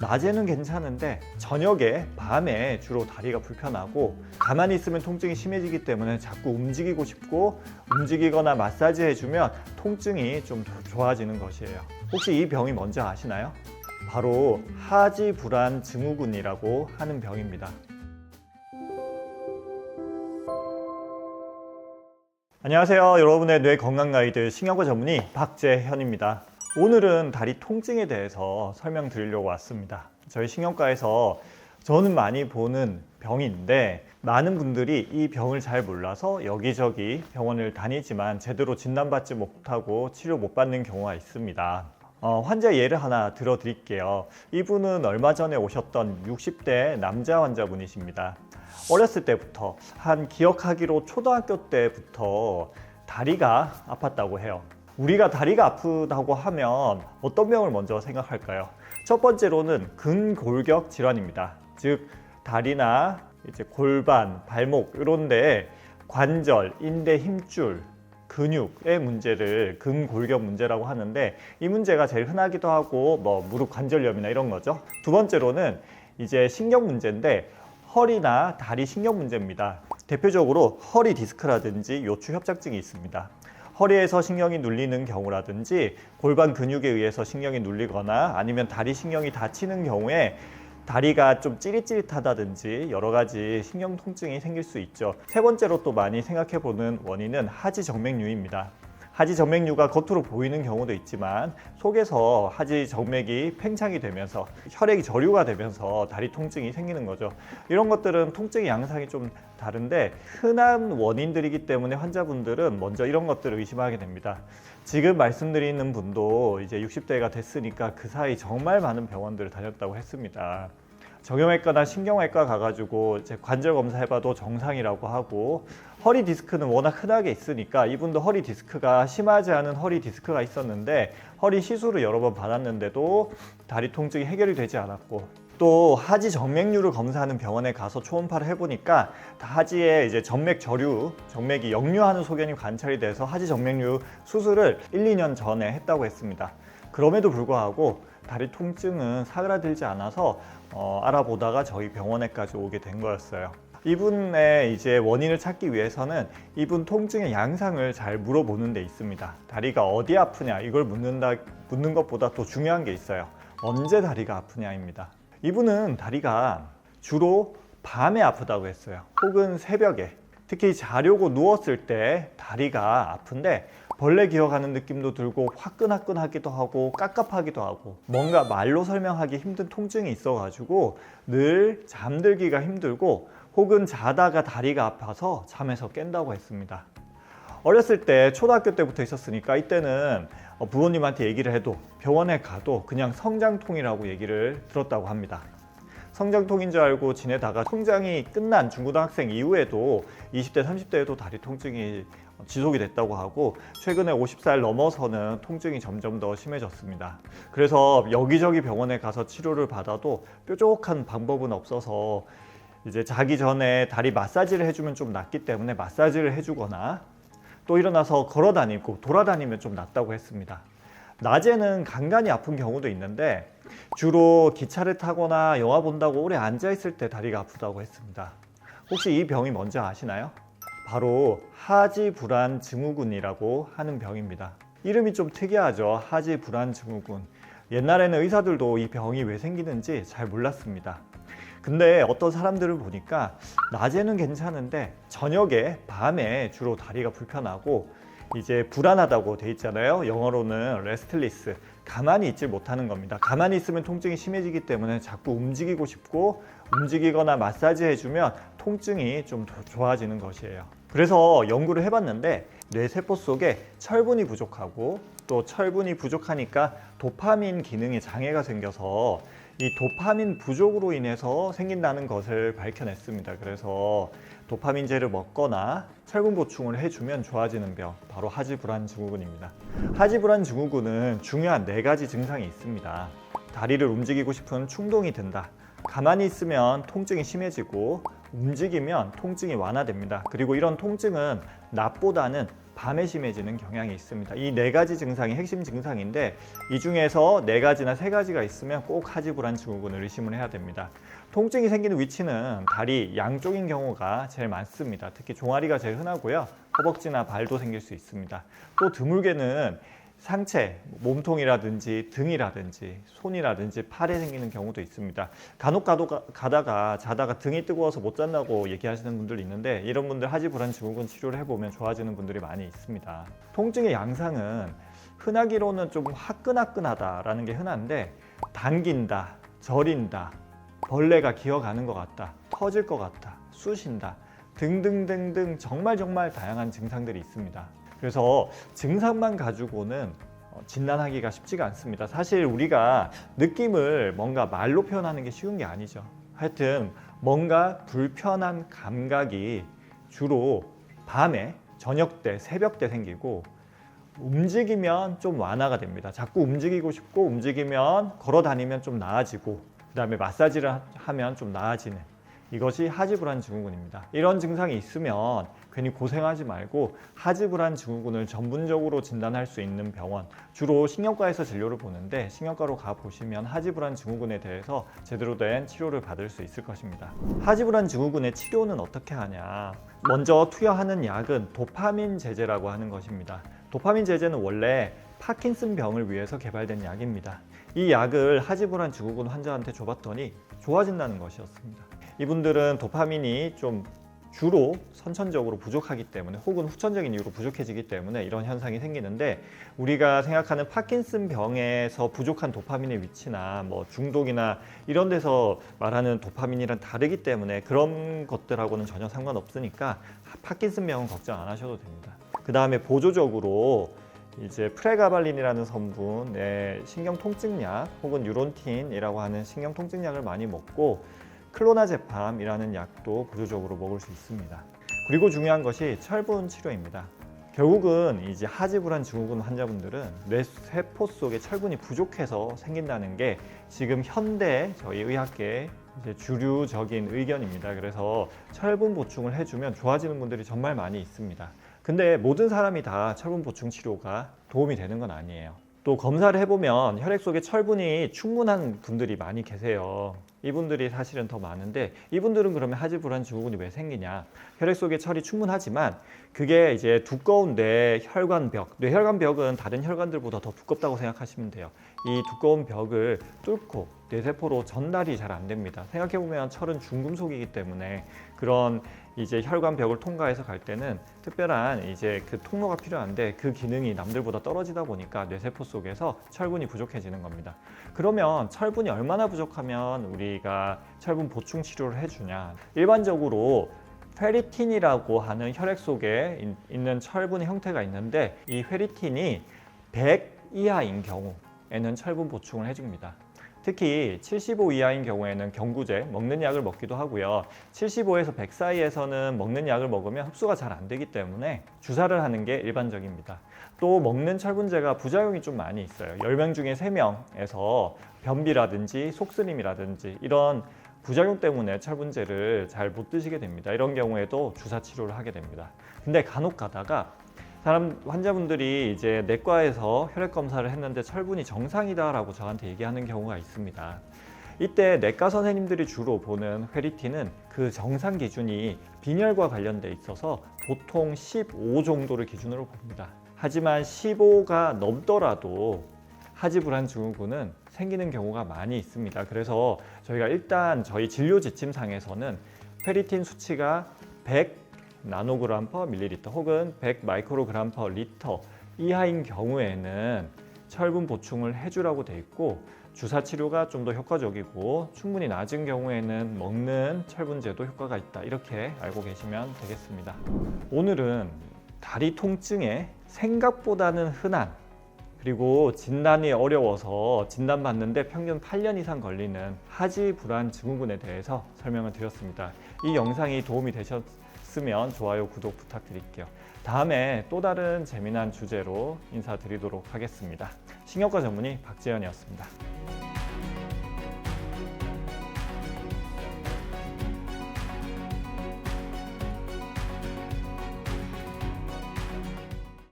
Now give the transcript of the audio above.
낮에는 괜찮은데 저녁에, 밤에 주로 다리가 불편하고 가만히 있으면 통증이 심해지기 때문에 자꾸 움직이고 싶고 움직이거나 마사지 해주면 통증이 좀 더 좋아지는 것이에요. 혹시 이 병이 뭔지 아시나요? 바로 하지 불안 증후군이라고 하는 병입니다. 안녕하세요. 여러분의 뇌 건강 가이드 신경과 전문의 박재현입니다. 오늘은 다리 통증에 대해서 설명드리려고 왔습니다. 저희 신경과에서 저는 많이 보는 병인데 많은 분들이 이 병을 잘 몰라서 여기저기 병원을 다니지만 제대로 진단받지 못하고 치료 못 받는 경우가 있습니다. 환자 예를 하나 들어드릴게요. 이분은 얼마 전에 오셨던 60대 남자 환자분이십니다. 어렸을 때부터 기억하기로 초등학교 때부터 다리가 아팠다고 해요. 우리가 다리가 아프다고 하면 어떤 병을 먼저 생각할까요? 첫 번째로는 근골격 질환입니다. 즉 다리나 이제 골반, 발목 이런 데 관절, 인대 힘줄, 근육의 문제를 근골격 문제라고 하는데 이 문제가 제일 흔하기도 하고 무릎 관절염이나 이런 거죠. 두 번째로는 이제 신경 문제인데 허리나 다리 신경 문제입니다. 대표적으로 허리 디스크라든지 요추 협착증이 있습니다. 허리에서 신경이 눌리는 경우라든지 골반 근육에 의해서 신경이 눌리거나 아니면 다리 신경이 다치는 경우에 다리가 좀 찌릿찌릿하다든지 여러 가지 신경 통증이 생길 수 있죠. 세 번째로 또 많이 생각해 보는 원인은 하지정맥류입니다. 하지정맥류가 겉으로 보이는 경우도 있지만 속에서 하지정맥이 팽창이 되면서 혈액이 저류가 되면서 다리 통증이 생기는 거죠. 이런 것들은 통증의 양상이 좀 다른데 흔한 원인들이기 때문에 환자분들은 먼저 이런 것들을 의심하게 됩니다. 지금 말씀드리는 분도 이제 60대가 됐으니까 그 사이 정말 많은 병원들을 다녔다고 했습니다. 정형외과나 신경외과 가가지고 이제 관절 검사해봐도 정상이라고 하고 허리 디스크는 워낙 흔하게 있으니까 이분도 허리 디스크가 심하지 않은 허리 디스크가 있었는데 허리 시술을 여러 번 받았는데도 다리 통증이 해결이 되지 않았고 또 하지 정맥류를 검사하는 병원에 가서 초음파를 해보니까 하지에 이제 정맥 저류, 정맥이 역류하는 소견이 관찰이 돼서 하지 정맥류 수술을 1, 2년 전에 했다고 했습니다. 그럼에도 불구하고 다리 통증은 사그라들지 않아서 알아보다가 저희 병원에까지 오게 된 거였어요. 이분의 이제 원인을 찾기 위해서는 이분 통증의 양상을 잘 물어보는 데 있습니다. 다리가 어디 아프냐 이걸 묻는 것보다 더 중요한 게 있어요. 언제 다리가 아프냐입니다. 이분은 다리가 주로 밤에 아프다고 했어요. 혹은 새벽에, 특히 자려고 누웠을 때 다리가 아픈데 벌레 기어가는 느낌도 들고 화끈화끈하기도 하고 깝깝하기도 하고 뭔가 말로 설명하기 힘든 통증이 있어가지고 늘 잠들기가 힘들고 혹은 자다가 다리가 아파서 잠에서 깬다고 했습니다. 어렸을 때 초등학교 때부터 있었으니까 이때는 부모님한테 얘기를 해도 병원에 가도 그냥 성장통이라고 얘기를 들었다고 합니다. 성장통인 줄 알고 지내다가 성장이 끝난 중고등학생 이후에도 20대, 30대에도 다리 통증이 지속이 됐다고 하고 최근에 50살 넘어서는 통증이 점점 더 심해졌습니다. 그래서 여기저기 병원에 가서 치료를 받아도 뾰족한 방법은 없어서 이제 자기 전에 다리 마사지를 해주면 좀 낫기 때문에 마사지를 해주거나 또 일어나서 걸어 다니고 돌아다니면 좀 낫다고 했습니다. 낮에는 간간히 아픈 경우도 있는데 주로 기차를 타거나 영화 본다고 오래 앉아 있을 때 다리가 아프다고 했습니다. 혹시 이 병이 뭔지 아시나요? 바로 하지 불안 증후군이라고 하는 병입니다. 이름이 좀 특이하죠. 하지 불안 증후군. 옛날에는 의사들도 이 병이 왜 생기는지 잘 몰랐습니다. 근데 어떤 사람들을 보니까 낮에는 괜찮은데 저녁에, 밤에 주로 다리가 불편하고 이제 불안하다고 돼 있잖아요. 영어로는 restless, 가만히 있질 못하는 겁니다. 가만히 있으면 통증이 심해지기 때문에 자꾸 움직이고 싶고 움직이거나 마사지 해주면 통증이 좀 더 좋아지는 것이에요. 그래서 연구를 해봤는데 뇌세포 속에 철분이 부족하고 또 철분이 부족하니까 도파민 기능에 장애가 생겨서 이 도파민 부족으로 인해서 생긴다는 것을 밝혀냈습니다. 그래서 도파민제를 먹거나 철분 보충을 해주면 좋아지는 병, 바로 하지불안 증후군입니다. 하지불안 증후군은 중요한 4가지 증상이 있습니다. 다리를 움직이고 싶은 충동이 든다, 가만히 있으면 통증이 심해지고 움직이면 통증이 완화됩니다. 그리고 이런 통증은 낮보다는 밤에 심해지는 경향이 있습니다. 이 네 가지 증상이 핵심 증상인데 이 중에서 네 가지나 세 가지가 있으면 꼭 하지불안 증후군을 의심을 해야 됩니다. 통증이 생기는 위치는 다리 양쪽인 경우가 제일 많습니다. 특히 종아리가 제일 흔하고요. 허벅지나 발도 생길 수 있습니다. 또 드물게는 상체, 몸통이라든지 등이라든지 손이라든지 팔에 생기는 경우도 있습니다. 간혹 가다가 자다가 등이 뜨거워서 못 잔다고 얘기하시는 분들도 있는데 이런 분들 하지불안 증후군 치료를 해보면 좋아지는 분들이 많이 있습니다. 통증의 양상은 흔하기로는 좀 화끈화끈하다라는 게 흔한데 당긴다, 저린다, 벌레가 기어가는 것 같다, 터질 것 같다, 쑤신다 등등등등 정말 다양한 증상들이 있습니다. 그래서 증상만 가지고는 진단하기가 쉽지가 않습니다. 사실 우리가 느낌을 뭔가 말로 표현하는 게 쉬운 게 아니죠. 하여튼 뭔가 불편한 감각이 주로 밤에, 저녁 때, 새벽 때 생기고 움직이면 좀 완화가 됩니다. 자꾸 움직이고 싶고 움직이면 걸어 다니면 좀 나아지고 그 다음에 마사지를 하면 좀 나아지는 이것이 하지불안 증후군입니다. 이런 증상이 있으면 괜히 고생하지 말고 하지불안 증후군을 전문적으로 진단할 수 있는 병원, 주로 신경과에서 진료를 보는데 신경과로 가보시면 하지불안 증후군에 대해서 제대로 된 치료를 받을 수 있을 것입니다. 하지불안 증후군의 치료는 어떻게 하냐? 먼저 투여하는 약은 도파민 제제라고 하는 것입니다. 도파민 제제는 원래 파킨슨 병을 위해서 개발된 약입니다. 이 약을 하지불안 증후군 환자한테 줘봤더니 좋아진다는 것이었습니다. 이분들은 도파민이 좀 주로 선천적으로 부족하기 때문에 혹은 후천적인 이유로 부족해지기 때문에 이런 현상이 생기는데 우리가 생각하는 파킨슨 병에서 부족한 도파민의 위치나 뭐 중독이나 이런 데서 말하는 도파민이랑 다르기 때문에 그런 것들하고는 전혀 상관없으니까 파킨슨 병은 걱정 안 하셔도 됩니다. 그 다음에 보조적으로 이제 프레가발린이라는 성분의 신경통증약 혹은 유론틴이라고 하는 신경통증약을 많이 먹고 클로나제팜이라는 약도 보조적으로 먹을 수 있습니다. 그리고 중요한 것이 철분 치료입니다. 결국은 이제 하지불안 증후군 환자분들은 뇌 세포 속에 철분이 부족해서 생긴다는 게 지금 현대 저희 의학계의 이제 주류적인 의견입니다. 그래서 철분 보충을 해주면 좋아지는 분들이 정말 많이 있습니다. 근데 모든 사람이 다 철분 보충 치료가 도움이 되는 건 아니에요. 또 검사를 해보면 혈액 속에 철분이 충분한 분들이 많이 계세요. 이분들이 사실은 더 많은데 이분들은 그러면 하지불안 증후군이 왜 생기냐? 혈액 속에 철이 충분하지만 그게 이제 두꺼운 뇌혈관벽, 뇌혈관벽은 다른 혈관들보다 더 두껍다고 생각하시면 돼요. 이 두꺼운 벽을 뚫고 뇌세포로 전달이 잘 안 됩니다. 생각해보면 철은 중금속이기 때문에 그런 이제 혈관벽을 통과해서 갈 때는 특별한 이제 그 통로가 필요한데 그 기능이 남들보다 떨어지다 보니까 뇌세포 속에서 철분이 부족해지는 겁니다. 그러면 철분이 얼마나 부족하면 우리가 철분 보충 치료를 해주냐? 일반적으로 페리틴이라고 하는 혈액 속에 있는 철분의 형태가 있는데 이 페리틴이 100 이하인 경우에는 철분 보충을 해줍니다. 특히 75 이하인 경우에는 경구제, 먹는 약을 먹기도 하고요. 75에서 100 사이에서는 먹는 약을 먹으면 흡수가 잘 안 되기 때문에 주사를 하는 게 일반적입니다. 또 먹는 철분제가 부작용이 좀 많이 있어요. 10명 중에 3명에서 변비라든지 속쓰림이라든지 이런 부작용 때문에 철분제를 잘 못 드시게 됩니다. 이런 경우에도 주사 치료를 하게 됩니다. 근데 간혹 가다가 환자분들이 이제 내과에서 혈액 검사를 했는데 철분이 정상이다라고 저한테 얘기하는 경우가 있습니다. 이때 내과 선생님들이 주로 보는 페리틴은 그 정상 기준이 빈혈과 관련돼 있어서 보통 15 정도를 기준으로 봅니다. 하지만 15가 넘더라도 하지불안 증후군은 생기는 경우가 많이 있습니다. 그래서 저희가 일단 저희 진료 지침상에서는 페리틴 수치가 100 나노그램 퍼 밀리리터 혹은 100 마이크로그램 퍼 리터 이하인 경우에는 철분 보충을 해주라고 돼 있고 주사 치료가 좀 더 효과적이고 충분히 낮은 경우에는 먹는 철분제도 효과가 있다. 이렇게 알고 계시면 되겠습니다. 오늘은 다리 통증에 생각보다는 흔한 그리고 진단이 어려워서 진단받는데 평균 8년 이상 걸리는 하지불안 증후군에 대해서 설명을 드렸습니다. 이 영상이 도움이 되셨으면 좋아요, 구독 부탁드릴게요. 다음에 또 다른 재미난 주제로 인사드리도록 하겠습니다. 신경과 전문의 박재현이었습니다.